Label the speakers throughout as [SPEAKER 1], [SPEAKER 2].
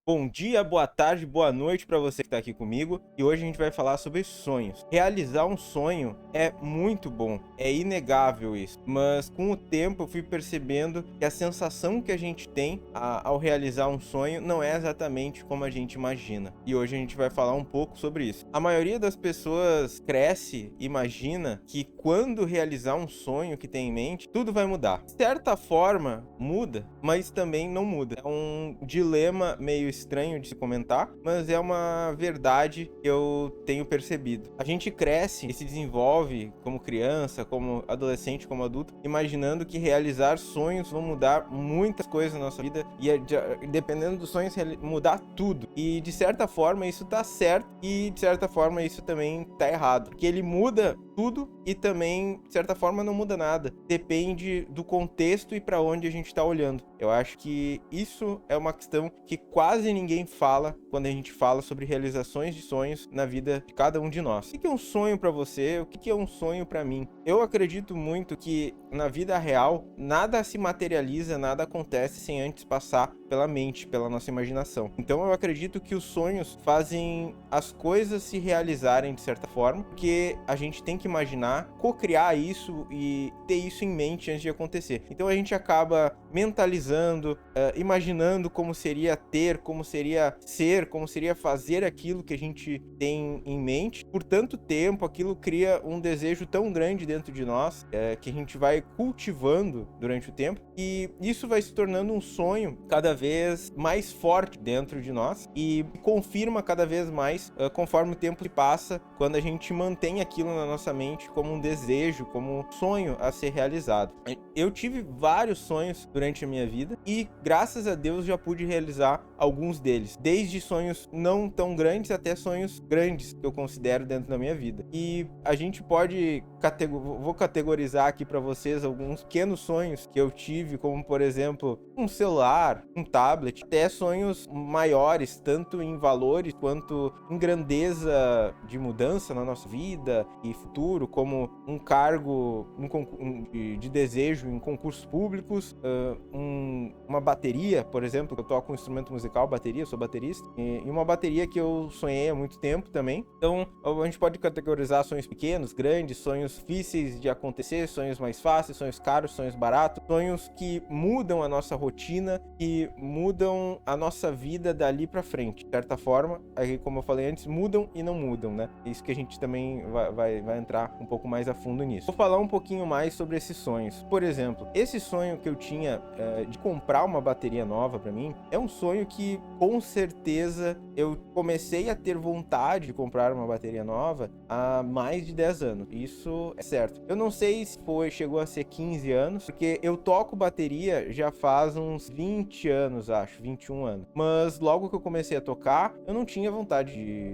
[SPEAKER 1] Bom dia, boa tarde, boa noite para você que está aqui comigo. E hoje a gente vai falar sobre sonhos. Realizar um sonho é muito bom, é inegável isso. Mas com o tempo eu fui percebendo que a sensação que a gente tem ao realizar um sonho não é exatamente como a gente imagina. E hoje a gente vai falar um pouco sobre isso. A maioria das pessoas cresce, imagina que quando realizar um sonho que tem em mente, tudo vai mudar. De certa forma, muda, mas também não muda. É um dilema meio estranho de se comentar, mas é uma verdade que eu tenho percebido. A gente cresce e se desenvolve como criança, como adolescente, como adulto, imaginando que realizar sonhos vão mudar muitas coisas na nossa vida e dependendo dos sonhos mudar tudo. E de certa forma isso tá certo e de certa forma isso também tá errado, porque ele muda tudo e também de certa forma não muda nada. Depende do contexto e para onde a gente tá olhando. Eu acho que isso é uma questão que quase ninguém fala quando a gente fala sobre realizações de sonhos na vida de cada um de nós. O que é um sonho para você? O que é um sonho para mim? Eu acredito muito que na vida real nada se materializa, nada acontece sem antes passar pela mente, pela nossa imaginação. Então eu acredito que os sonhos fazem as coisas se realizarem de certa forma, porque a gente tem que imaginar, co-criar isso e ter isso em mente antes de acontecer. Então a gente acaba mentalizando, imaginando como seria ter, como seria ser, como seria fazer aquilo que a gente tem em mente. Por tanto tempo, aquilo cria um desejo tão grande dentro de nós, que a gente vai cultivando durante o tempo, e isso vai se tornando um sonho cada vez mais forte dentro de nós e confirma cada vez mais conforme o tempo se passa, quando a gente mantém aquilo na nossa mente como um desejo, como um sonho a ser realizado. Eu tive vários sonhos durante a minha vida e graças a Deus já pude realizar alguns deles, desde sonhos não tão grandes até sonhos grandes que eu considero dentro da minha vida. E a gente pode vou categorizar aqui para vocês alguns pequenos sonhos que eu tive, como por exemplo um celular, um tablet, até sonhos maiores, tanto em valores quanto em grandeza de mudança na nossa vida e futuro, como um cargo de desejo em concursos públicos, uma bateria, por exemplo, eu toco um instrumento musical, bateria, sou baterista, e uma bateria que eu sonhei há muito tempo também. Então a gente pode categorizar sonhos pequenos, grandes, sonhos difíceis de acontecer, sonhos mais fáceis, sonhos caros, sonhos baratos, sonhos que mudam a nossa rotina e mudam a nossa vida dali pra frente. De certa forma, aí, como eu falei antes, mudam e não mudam, né? É isso que a gente também vai entrar um pouco mais a fundo nisso. Vou falar um pouquinho mais sobre esses sonhos. Por exemplo, esse sonho que eu tinha de comprar uma bateria nova pra mim, é um sonho que com certeza eu comecei a ter vontade de comprar uma bateria nova há mais de 10 anos. Isso é certo. Eu não sei se chegou a ser 15 anos, porque eu toco bateria já faz uns 20 anos, acho, 21 anos. Mas logo que eu comecei a tocar, eu não tinha vontade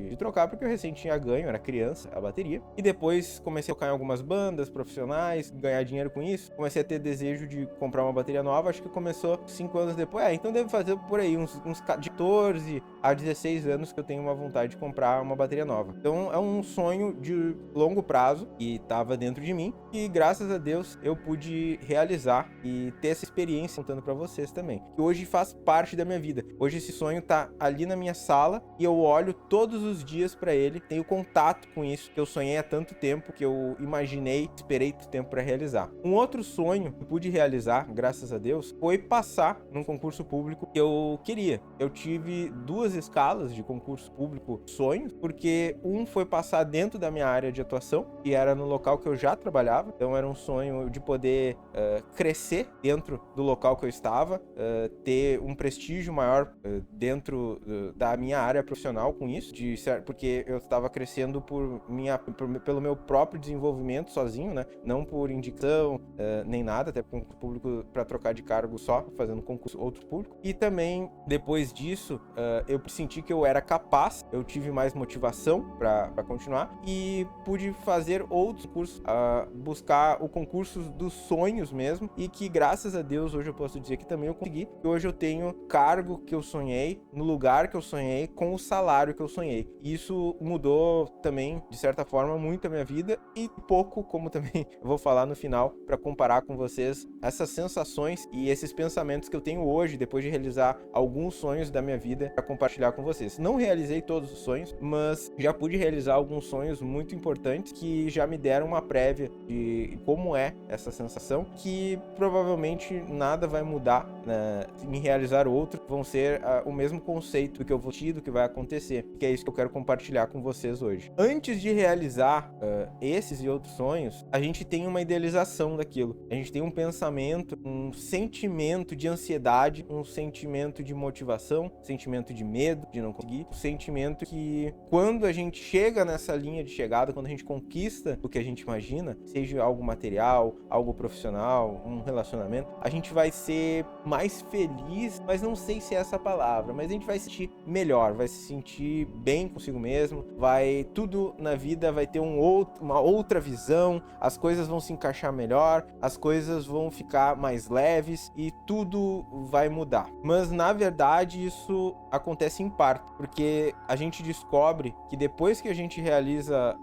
[SPEAKER 1] de trocar, porque eu recém tinha ganho, era criança, a bateria. E depois comecei a tocar em algumas bandas profissionais, ganhar dinheiro com isso. Comecei a ter desejo de comprar uma bateria nova, acho que começou 5 anos depois. Então deve fazer por aí uns 14 a 16 anos que eu tenho uma vontade de comprar uma bateria nova. Então é um sonho de longo prazo que estava dentro de mim e graças a Deus eu pude realizar e ter essa experiência contando para vocês também, que hoje faz parte da minha vida. Hoje esse sonho tá ali na minha sala e eu olho todos os dias para ele, tenho contato com isso que eu sonhei há tanto tempo, que eu imaginei, esperei tanto tempo para realizar. Um outro sonho que eu pude realizar, graças a Deus, foi passar num concurso público que eu queria. Eu tive duas escalas de concurso público sonhos, porque um foi passar dentro da minha área de atuação, que era no local que eu já trabalhava, então era um sonho de poder crescer dentro do local que eu estava, ter um prestígio maior dentro da minha área profissional com isso, porque eu estava crescendo pelo meu próprio desenvolvimento sozinho, né? Não por indicação, nem nada, até com o público para trocar de cargo só, fazendo concurso outro público. E também, depois disso, eu senti que eu era capaz, eu tive mais motivação para continuar e pude fazer outros cursos, buscar o concurso dos sonhos mesmo, e que graças a Deus hoje eu posso dizer que também eu consegui, e hoje eu tenho cargo que eu sonhei, no lugar que eu sonhei, com o salário que eu sonhei. Isso mudou também, de certa forma, muito a minha vida, e pouco, como também eu vou falar no final, para comparar com vocês essas sensações e esses pensamentos que eu tenho hoje, depois de realizar alguns sonhos da minha vida, para compartilhar com vocês. Não realizei todos os sonhos, mas já pude realizar alguns sonhos muito importantes que já me deram uma prévia de como é essa sensação, que provavelmente nada vai mudar, né, em realizar outro, vão ser o mesmo conceito do que eu vou ter, do que vai acontecer, que é isso que eu quero compartilhar com vocês hoje. Antes de realizar esses e outros sonhos, a gente tem uma idealização daquilo, a gente tem um pensamento, um sentimento de ansiedade, um sentimento de motivação, um sentimento de medo de não conseguir, um sentimento que quando a gente chega nessa linha de chegada, quando a gente conquista o que a gente imagina, seja algo material, algo profissional, um relacionamento, a gente vai ser mais feliz, mas não sei se é essa palavra, mas a gente vai se sentir melhor, vai se sentir bem consigo mesmo, tudo na vida vai ter uma outra visão, as coisas vão se encaixar melhor, as coisas vão ficar mais leves e tudo vai mudar. Mas na verdade isso acontece em parte, porque a gente descobre que depois que a gente realiza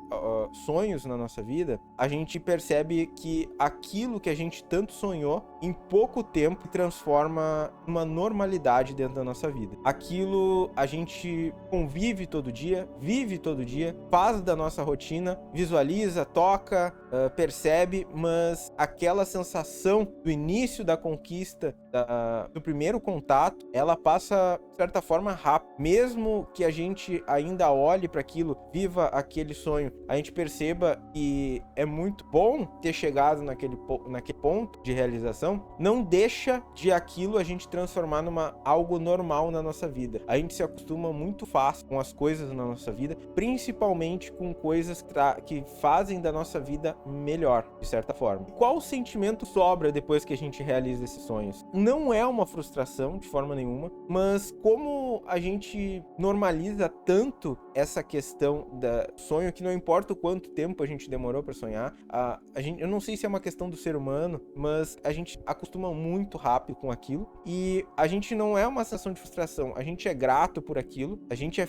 [SPEAKER 1] sonhos na nossa vida, a gente percebe que aquilo que a gente tanto sonhou, em pouco tempo transforma uma normalidade dentro da nossa vida. Aquilo a gente convive todo dia, vive todo dia, faz da nossa rotina, visualiza, toca, percebe, mas aquela sensação do início da conquista, do primeiro contato, ela passa, de certa forma, rápido. Mesmo que a gente ainda olhe para aquilo, viva aquele sonho, a gente perceba que é muito bom ter chegado naquele ponto de realização, não deixa de aquilo a gente transformar numa algo normal na nossa vida. A gente se acostuma muito fácil com as coisas na nossa vida, principalmente com coisas que fazem da nossa vida melhor, de certa forma. Qual sentimento sobra depois que a gente realiza esses sonhos? Não é uma frustração de forma nenhuma, mas como a gente normaliza tanto essa questão da sonho, que não importa o quanto tempo a gente demorou para sonhar, eu não sei se é uma questão do ser humano, mas a gente acostuma muito rápido com aquilo e a gente não é uma sensação de frustração, a gente é grato por aquilo, a gente é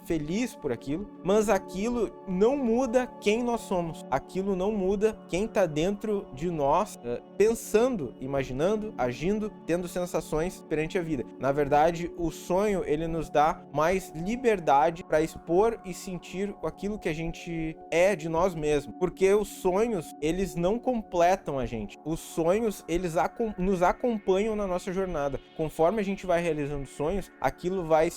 [SPEAKER 1] feliz por aquilo, mas aquilo não muda quem nós somos, aquilo não muda quem tá dentro de nós, pensando, imaginando, agindo, tendo sensações perante a vida. Na verdade, o sonho, ele nos dá mais liberdade para expor e sentir aquilo que a gente é de nós mesmos, porque os sonhos, eles não completam a gente. Os sonhos, eles nos acompanham na nossa jornada. Conforme a gente vai realizando sonhos, aquilo vai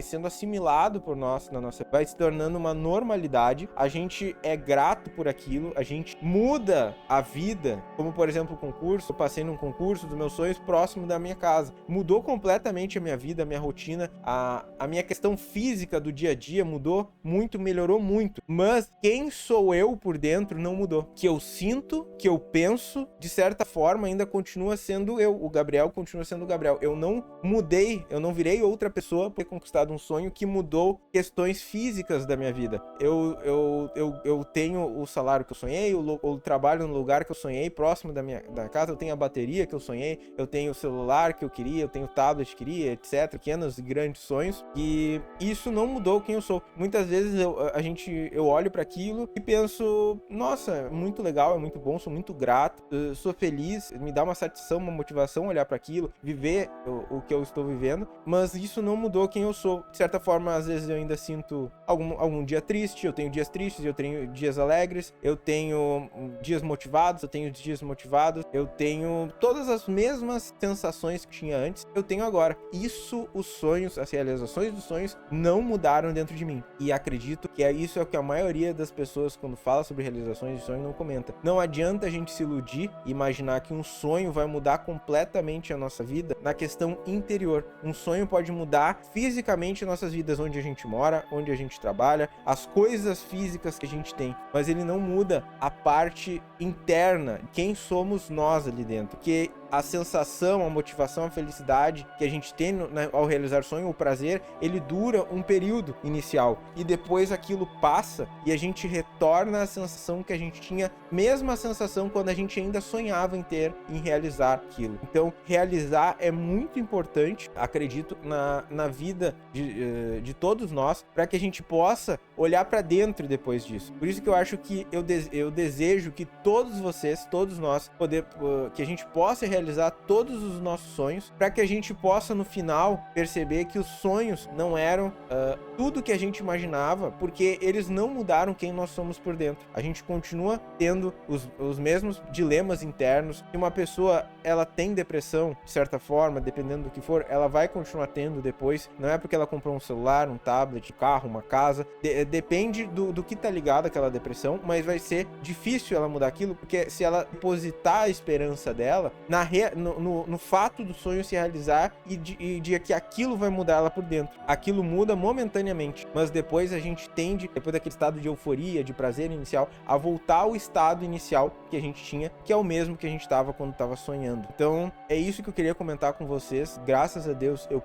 [SPEAKER 1] sendo assimilado por nós, vai se tornando uma normalidade. A gente é grato por aquilo, a gente muda a vida, como por exemplo o concurso. Eu passei num concurso dos meus sonhos próximo da minha casa, mudou completamente a minha vida, a minha rotina, a minha questão física do dia a dia mudou muito, melhorou muito, mas quem sou eu por dentro não mudou. Que eu sinto, que eu penso, de certa forma ainda continua sendo eu, o Gabriel continua sendo o Gabriel. Eu não mudei, eu não virei outra pessoa por ter conquistado um sonho que mudou questões físicas da minha vida. Eu tenho o salário que eu sonhei, eu trabalho no lugar que eu sonhei, próximo da casa, eu tenho a bateria que eu sonhei, eu tenho o celular que eu queria, eu tenho o tablet que queria, etc. Pequenos e grandes sonhos, e isso não mudou quem eu sou. Muitas vezes eu olho para aquilo e penso, nossa, é muito legal, é muito bom, sou muito grato, sou feliz, me dá uma satisfação, uma motivação olhar para aquilo, viver o que eu estou vivendo, mas isso não mudou quem eu sou. De certa forma, às vezes eu ainda sinto algum dia triste, eu tenho dias tristes, eu tenho dias alegres, eu tenho dias motivados, eu tenho dias motivados, eu tenho todas as mesmas sensações que tinha antes, eu tenho agora. Isso, os sonhos, as realizações dos sonhos não mudaram dentro de mim, e acredito que isso é o que a maioria das pessoas, quando fala sobre realizações de sonho, não comenta. Não adianta a gente se iludir e imaginar que um sonho vai mudar completamente a nossa vida na questão interior. Um sonho pode mudar fisicamente nossas vidas, onde a gente mora, onde a gente trabalha, as coisas físicas que a gente tem, mas ele não muda a parte interna, quem somos nós ali dentro, que a sensação, a motivação, a felicidade que a gente tem ao realizar sonho, o prazer, ele dura um período inicial e depois aquilo passa e a gente retorna à sensação que a gente tinha, mesma sensação quando a gente ainda sonhava em realizar aquilo. Então, realizar é muito importante, acredito, na vida de todos nós, para que a gente possa olhar para dentro depois disso. Por isso que eu acho que eu desejo que todos vocês vocês, todos nós, que a gente possa realizar todos os nossos sonhos, para que a gente possa no final perceber que os sonhos não eram tudo que a gente imaginava, porque eles não mudaram quem nós somos por dentro. A gente continua tendo os mesmos dilemas internos. Se uma pessoa ela tem depressão, de certa forma, dependendo do que for, ela vai continuar tendo depois. Não é porque ela comprou um celular, um tablet, um carro, uma casa. Depende do que tá ligado àquela depressão, mas vai ser difícil ela mudar aquilo, porque se ela depositar a esperança dela no fato do sonho se realizar e de que aquilo vai mudar ela por dentro. Aquilo muda momentaneamente, mas depois a gente tende, depois daquele estado de euforia, de prazer inicial, a voltar ao estado inicial que a gente tinha, que é o mesmo que a gente estava quando estava sonhando. Então, é isso que eu queria comentar com vocês. Graças a Deus, eu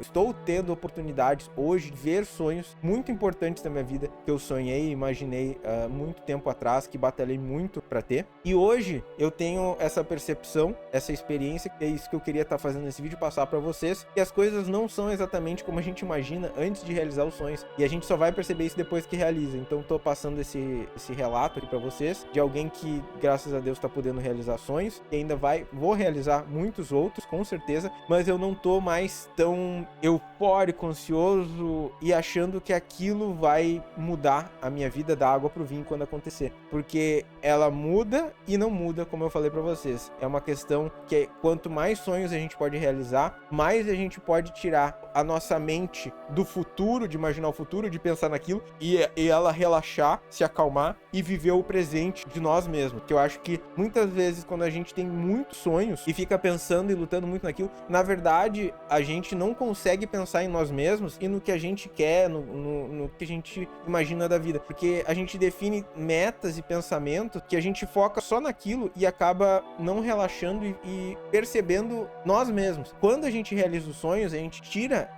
[SPEAKER 1] estou tendo oportunidades hoje de ver sonhos muito importantes da minha vida, que eu sonhei e imaginei muito tempo atrás, que batalhei muito para ter. E hoje eu tenho essa percepção, essa experiência, que é isso que eu queria estar fazendo nesse vídeo, passar para vocês, que as coisas não são exatamente como a gente imagina antes de realizar os sonhos, e a gente só vai perceber isso depois que realiza. Então tô passando esse relato aqui para vocês, de alguém que, graças a Deus, tá podendo realizar sonhos, e ainda vou realizar muitos outros, com certeza, mas eu não tô mais tão eufórico, ansioso e achando que aquilo vai mudar a minha vida da água pro vinho quando acontecer, porque ela muda e não muda, como eu falei para vocês. É uma questão que quanto mais sonhos a gente pode realizar, mais a gente pode tirar a nossa mente do futuro, de imaginar o futuro, de pensar naquilo, e ela relaxar, se acalmar e viver o presente de nós mesmos. Que eu acho que muitas vezes quando a gente tem muitos sonhos e fica pensando e lutando muito naquilo, na verdade a gente não consegue pensar em nós mesmos e no que a gente quer, no que a gente imagina da vida, porque a gente define metas e pensamentos que a gente foca só naquilo e acaba não relaxando e percebendo nós mesmos. Quando a gente realiza os sonhos, a gente tira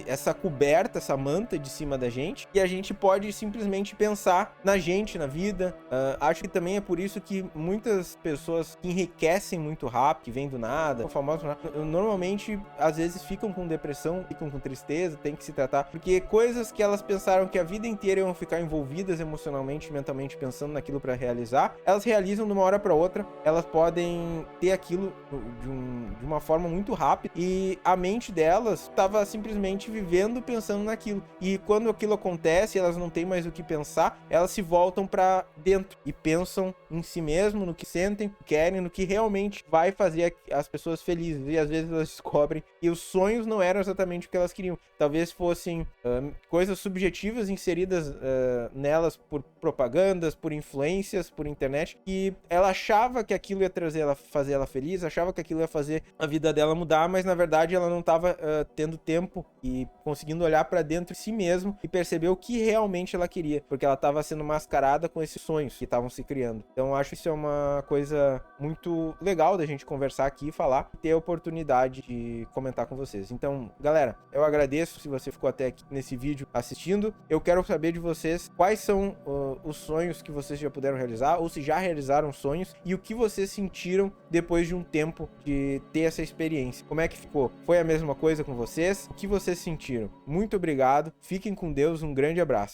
[SPEAKER 1] essa coberta, essa manta de cima da gente, e a gente pode simplesmente pensar na gente, na vida. Acho que também é por isso que muitas pessoas que enriquecem muito rápido, que vêm do nada, famosos, normalmente às vezes ficam com depressão, ficam com tristeza, tem que se tratar, porque coisas que elas pensaram que a vida inteira iam ficar envolvidas emocionalmente, mentalmente, pensando naquilo para realizar, elas realizam de uma hora para outra. Elas podem ter aquilo de uma forma muito rápida, e a mente delas estava simplesmente vivendo pensando naquilo, e quando aquilo acontece, elas não têm mais o que pensar, elas se voltam para dentro e pensam em si mesmo, no que sentem, querem, no que realmente vai fazer as pessoas felizes, e às vezes elas descobrem que os sonhos não eram exatamente o que elas queriam, talvez fossem coisas subjetivas inseridas nelas por propagandas, por influências, por internet, e ela achava que aquilo ia fazer ela feliz, achava que aquilo ia fazer a vida dela mudar, mas na verdade ela não estava tendo tempo e conseguindo olhar para dentro de si mesmo e perceber o que realmente ela queria, porque ela estava sendo mascarada com esses sonhos que estavam se criando. Então eu acho isso é uma coisa muito legal da gente conversar aqui, falar e ter a oportunidade de comentar com vocês. Então, galera, eu agradeço se você ficou até aqui nesse vídeo assistindo. Eu quero saber de vocês quais são os sonhos que vocês já puderam realizar, ou se já realizaram sonhos, e o que vocês sentiram depois de um tempo de ter essa experiência. Como é que ficou? Foi a mesma coisa com vocês? O que vocês sentiram? Muito obrigado, fiquem com Deus, um grande abraço.